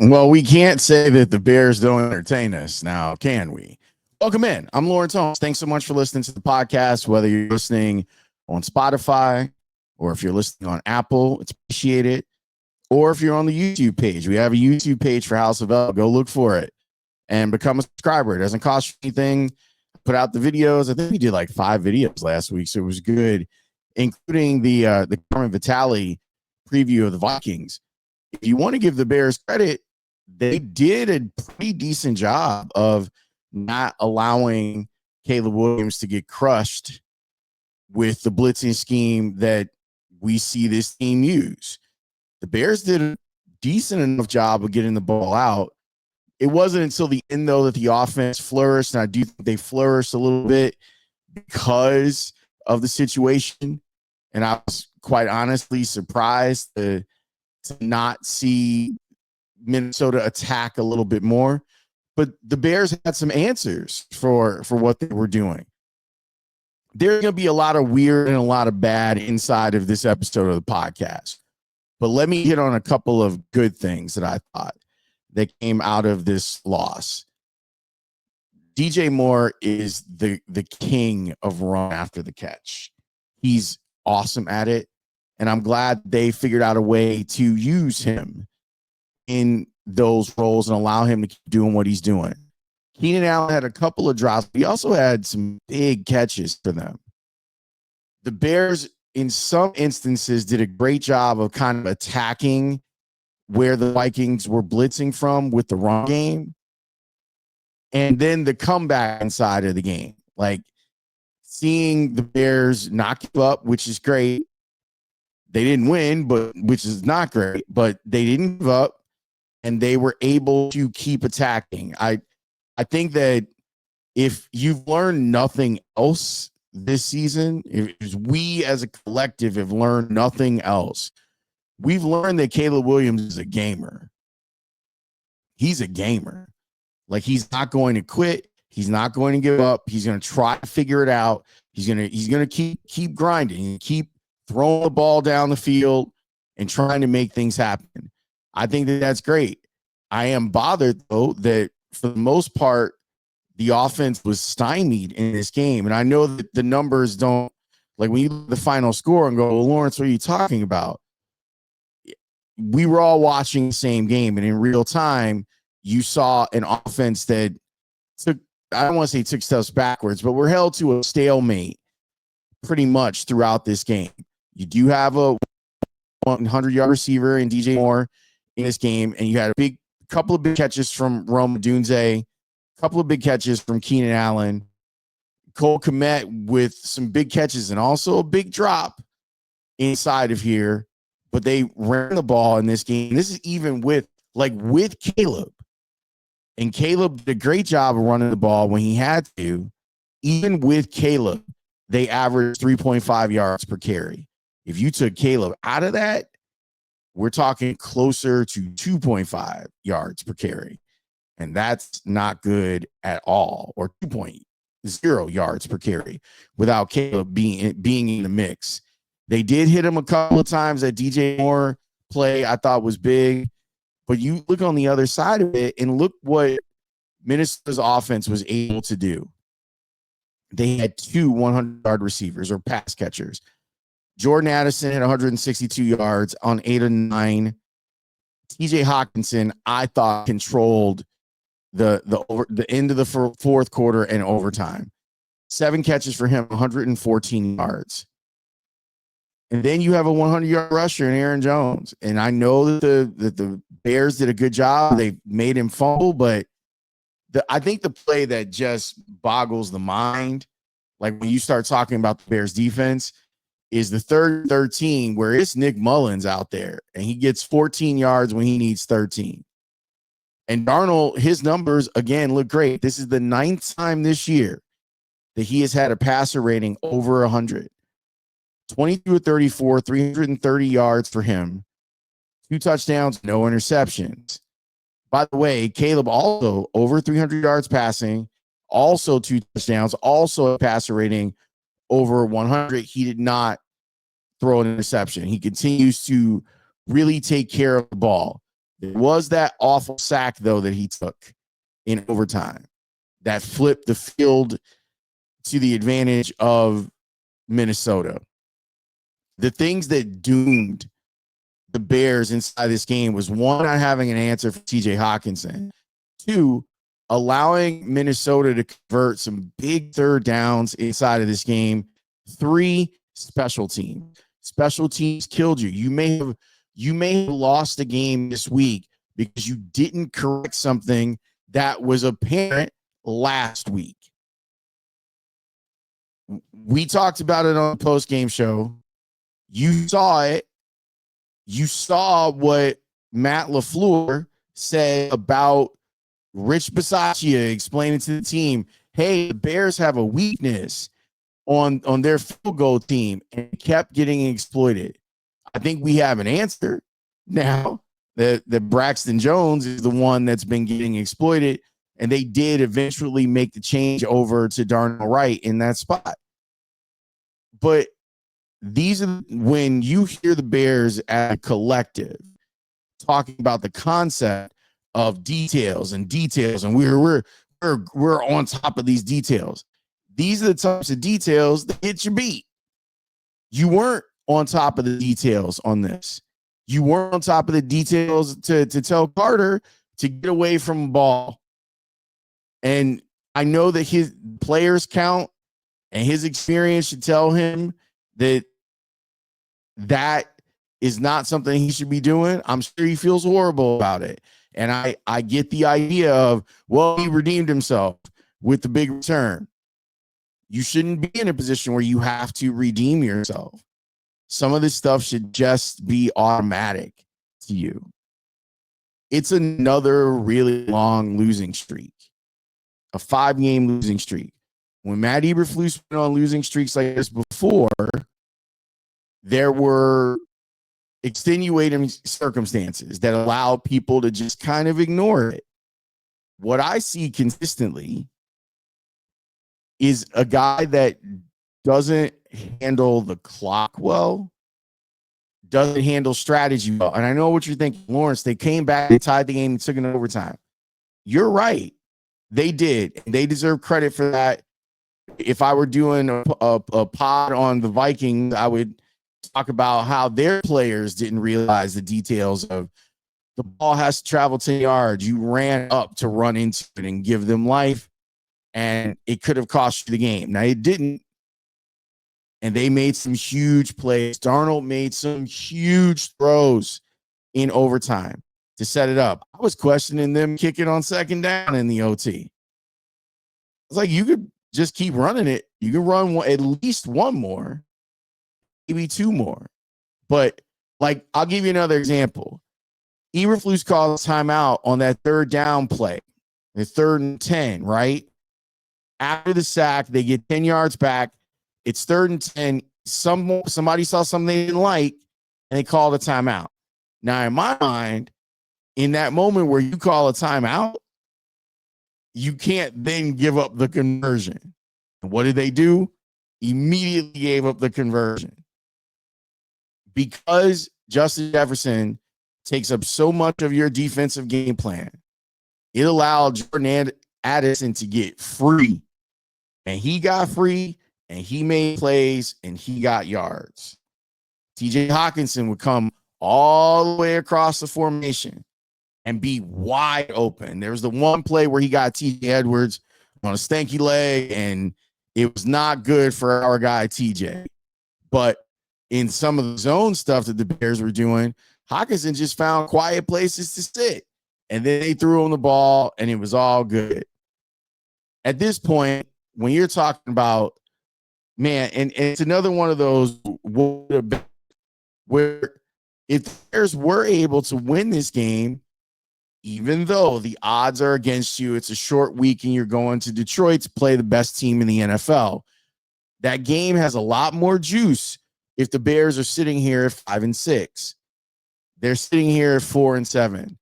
Well, we can't say that the Bears don't entertain us now, can we? Welcome in. I'm Lawrence Holmes. Thanks so much for listening to the podcast, whether you're listening on Spotify or if you're listening on Apple, it's appreciated. Or if you're on the YouTube page, we have a YouTube page for House of L. Go look for it and become a subscriber. It doesn't cost you anything. Put out the videos. I think we did like 5 videos last week, so it was good, including the Carmen Vitale preview of the Vikings. If you want to give the Bears credit, they did a pretty decent job of not allowing Caleb Williams to get crushed with the blitzing scheme that we see this team use. The Bears did a decent enough job of getting the ball out. It wasn't until the end, though, that the offense flourished, and I do think they flourished a little bit because of the situation. And I was quite honestly surprised to not see Minnesota attack a little bit more. But the Bears had some answers for what they were doing. There's going to be a lot of weird and a lot of bad inside of this episode of the podcast. But let me hit on a couple of good things that I thought that came out of this loss. DJ Moore is the king of run after the catch. He's awesome at it. And I'm glad they figured out a way to use him in those roles and allow him to keep doing what he's doing. Keenan Allen had a couple of drops, but he also had some big catches for them. The Bears, in some instances, did a great job of kind of attacking where the Vikings were blitzing from with the run game. And then the comeback inside of the game, like seeing the Bears not give up, which is great. They didn't win, but which is not great, but they didn't give up and they were able to keep attacking. I think that if you've learned nothing else this season, if we as a collective have learned nothing else, we've learned that Caleb Williams is a gamer. He's a gamer. Like, he's not going to quit. He's not going to give up. He's going to try to figure it out. He's going to keep grinding and keep throwing the ball down the field and trying to make things happen. I think that that's great. I am bothered, though, that for the most part, the offense was stymied in this game. And I know that the numbers don't, like, when you look at the final score and go, well, Lawrence, what are you talking about? We were all watching the same game, and in real time, you saw an offense that took, I don't want to say took steps backwards, but we're held to a stalemate pretty much throughout this game. You do have a 100-yard receiver in DJ Moore in this game, and you had a couple of big catches from Rome Odunze, a couple of big catches from Keenan Allen, Cole Kmet with some big catches and also a big drop inside of here, but they ran the ball in this game. This is even with Caleb. And Caleb did a great job of running the ball when he had to. Even with Caleb, they averaged 3.5 yards per carry. If you took Caleb out of that, we're talking closer to 2.5 yards per carry. And that's not good at all, or 2.0 yards per carry without Caleb being in the mix. They did hit him a couple of times. That DJ Moore play I thought was big. But you look on the other side of it and look what Minnesota's offense was able to do. They had 2 100-yard receivers or pass catchers. Jordan Addison had 162 yards on 8 of 9. TJ Hawkinson, I thought, controlled the end of the fourth quarter and overtime. 7 catches for him, 114 yards. And then you have a 100-yard rusher in Aaron Jones. And I know that the Bears did a good job. They made him fumble, but I think the play that just boggles the mind, like when you start talking about the Bears defense, is the 13 where it's Nick Mullins out there, and he gets 14 yards when he needs 13. And Darnold, his numbers, again, look great. This is the 9th time this year that he has had a passer rating over 100. 22 of 34, 330 yards for him, 2 touchdowns, no interceptions. By the way, Caleb also over 300 yards passing, also 2 touchdowns, also a passer rating over 100. He did not throw an interception. He continues to really take care of the ball. There was that awful sack, though, that he took in overtime that flipped the field to the advantage of Minnesota. The things that doomed the Bears inside this game was, one, not having an answer for TJ Hawkinson. Two, allowing Minnesota to convert some big third downs inside of this game. Three, special teams. Special teams killed you. You may have lost a game this week because you didn't correct something that was apparent last week. We talked about it on the post-game show. You saw it. You saw what Matt LaFleur said about Rich Bisaccia explaining to the team, hey, the Bears have a weakness on their field goal team and kept getting exploited. I think we have an answer now that Braxton Jones is the one that's been getting exploited, and they did eventually make the change over to Darnell Wright in that spot. But these are when you hear the Bears as a collective talking about the concept of details, and we're on top of these details. These are the types of details that get you beat. You weren't on top of the details on this. You weren't on top of the details to tell Carter to get away from the ball. And I know that his players count and his experience should tell him that is not something he should be doing. I'm sure he feels horrible about it. And I get the idea of, well, he redeemed himself with the big return. You shouldn't be in a position where you have to redeem yourself. Some of this stuff should just be automatic to you. It's another really long losing streak, a 5-game losing streak. When Matt Eberflus went on losing streaks like this before, there were extenuating circumstances that allowed people to just kind of ignore it. What I see consistently is a guy that doesn't handle the clock well, doesn't handle strategy well. And I know what you're thinking, Lawrence. They came back, they tied the game, and took it in overtime. You're right. They did. And they deserve credit for that. If I were doing a pod on the Vikings, I would talk about how their players didn't realize the details of the ball has to travel 10 yards. You ran up to run into it and give them life, and it could have cost you the game. Now, it didn't, and they made some huge plays. Darnold made some huge throws in overtime to set it up. I was questioning them kicking on second down in the OT. It's like, you could just keep running it. You can run at least one more, maybe two more. But, like, I'll give you another example. Eberflus called a timeout on that third down play, the 3rd and 10, right? After the sack, they get 10 yards back. It's 3rd and 10. Somebody saw something they didn't like, and they called a timeout. Now, in my mind, in that moment where you call a timeout, you can't then give up the conversion. And what did they do? Immediately gave up the conversion. Because Justin Jefferson takes up so much of your defensive game plan, it allowed Jordan Addison to get free. And he got free, and he made plays, and he got yards. TJ Hawkinson would come all the way across the formation and be wide open. There was the one play where he got TJ Edwards on a stanky leg, and it was not good for our guy TJ. But in some of the zone stuff that the Bears were doing, Hawkinson just found quiet places to sit. And then they threw him the ball, and it was all good. At this point, when you're talking about, man, and it's another one of those where if the Bears were able to win this game, even though the odds are against you, it's a short week and you're going to Detroit to play the best team in the NFL. That game has a lot more juice if the Bears are sitting here at 5-6. They're sitting here at 4-7.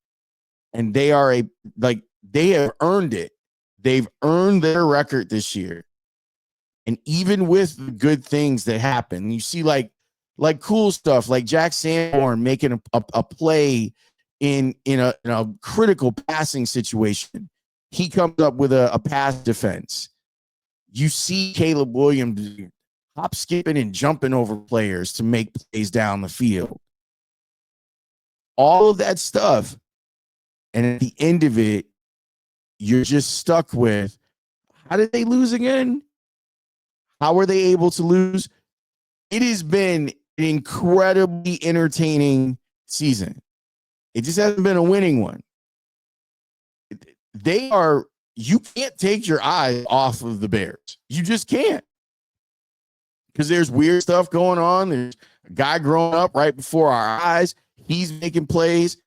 And they are they have earned it. They've earned their record this year. And even with the good things that happen, you see like cool stuff, like Jack Sanborn making a play in a critical passing situation, he comes up with a pass defense. You see Caleb Williams hop, skipping, and jumping over players to make plays down the field. All of that stuff. And at the end of it, you're just stuck with, how did they lose again? How were they able to lose? It has been an incredibly entertaining season. It just hasn't been a winning one. You can't take your eyes off of the Bears. You just can't. Because there's weird stuff going on. There's a guy growing up right before our eyes. He's making plays.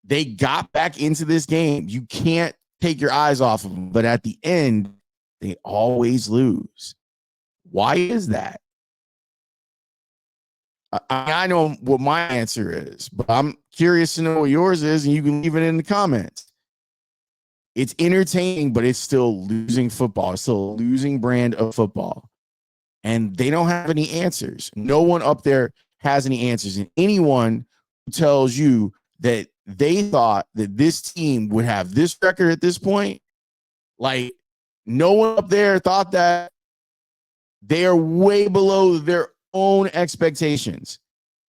They got back into this game. You can't take your eyes off of them. But at the end, they always lose. Why is that? I know what my answer is, but I'm curious to know what yours is, and you can leave it in the comments. It's entertaining, but it's still losing football. It's still a losing brand of football. And they don't have any answers. No one up there has any answers. And anyone who tells you that they thought that this team would have this record at this point, like, no one up there thought that. They are way below their own expectations.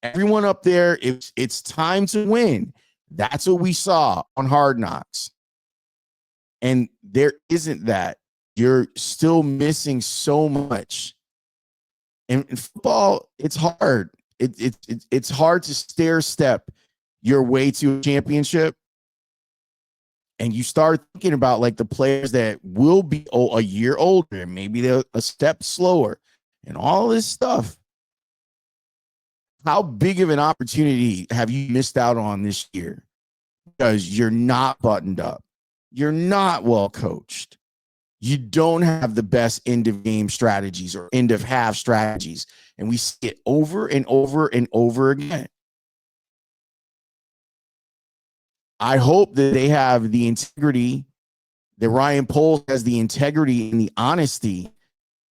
Everyone up there, it's time to win. That's what we saw on Hard Knocks. And there isn't that. You're still missing so much. And in football, it's hard. It's hard to stair step your way to a championship. And you start thinking about like the players that will be a year older, maybe they're a step slower, and all this stuff. How big of an opportunity have you missed out on this year? Because you're not buttoned up. You're not well coached. You don't have the best end of game strategies or end of half strategies. And we see it over and over and over again. I hope that they have the integrity, that Ryan Poles has the integrity and the honesty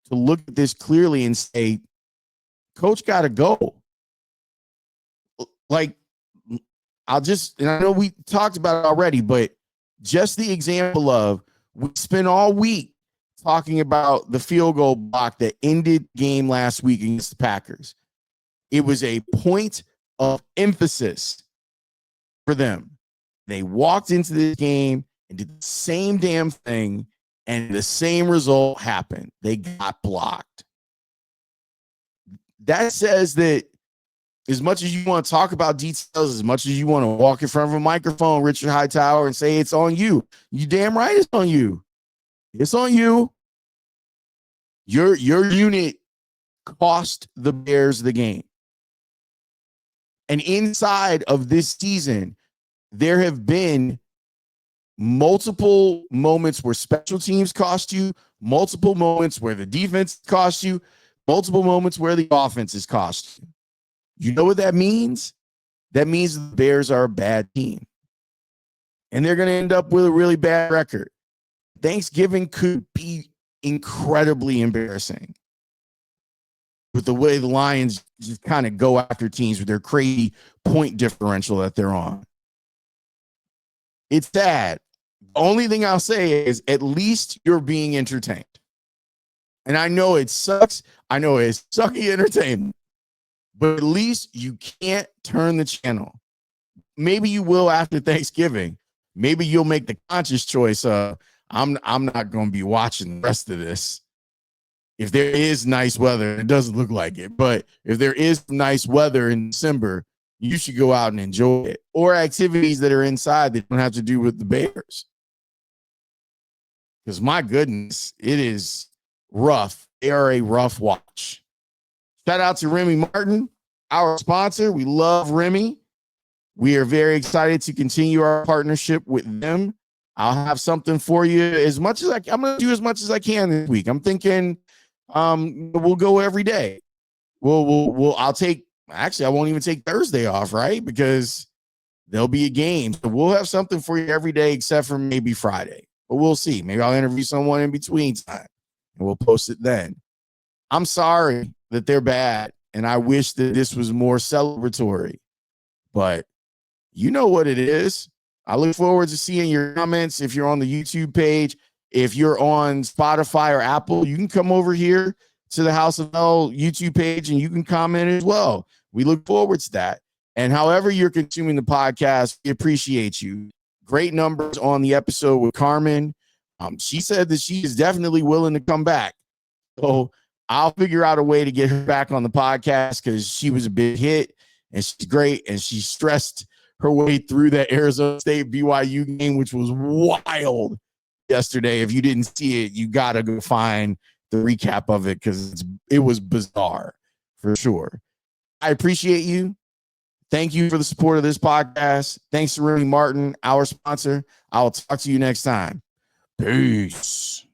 to look at this clearly and say, Coach got to go. Like, and I know we talked about it already, but just the example of, we spent all week talking about the field goal block that ended the game last week against the Packers. It was a point of emphasis for them. They walked into this game and did the same damn thing, and the same result happened. They got blocked. That says that as much as you want to talk about details, as much as you want to walk in front of a microphone, Richard Hightower, and say it's on you, you damn right it's on you. It's on you. Your unit cost the Bears the game. And inside of this season, there have been multiple moments where special teams cost you, multiple moments where the defense cost you, multiple moments where the offense has cost you. You know what that means? That means the Bears are a bad team. And they're going to end up with a really bad record. Thanksgiving could be incredibly embarrassing with the way the Lions just kind of go after teams with their crazy point differential that they're on. It's sad. The only thing I'll say is at least you're being entertained. And I know it sucks. I know it's sucky entertainment. But at least you can't turn the channel. Maybe you will after Thanksgiving. Maybe you'll make the conscious choice of, I'm not going to be watching the rest of this. If there is nice weather, it doesn't look like it, but if there is nice weather in December, you should go out and enjoy it. Or activities that are inside that don't have to do with the Bears. Because my goodness, it is rough. They are a rough watch. Shout out to Remy Martin, our sponsor. We love Remy. We are very excited to continue our partnership with them. I'll have something for you as much as I'm going to do as much as I can this week. I'm thinking we'll go every day. I'll take, actually, I won't even take Thursday off, right? Because there'll be a game. So we'll have something for you every day except for maybe Friday. But we'll see. Maybe I'll interview someone in between time and we'll post it then. I'm sorry that they're bad, and I wish that this was more celebratory. But You know what it is. I look forward to seeing your comments. If you're on the YouTube page, if you're on Spotify or Apple, you can come over here to the House of L YouTube page and you can comment as well. We look forward to that. And however you're consuming the podcast, we appreciate you. Great numbers on the episode with Carmen. She said that she is definitely willing to come back. So I'll figure out a way to get her back on the podcast because she was a big hit and she's great. And she stressed her way through that Arizona State BYU game, which was wild yesterday. If you didn't see it, you got to go find the recap of it because it was bizarre for sure. I appreciate you. Thank you for the support of this podcast. Thanks to Remy Martin, our sponsor. I'll talk to you next time. Peace.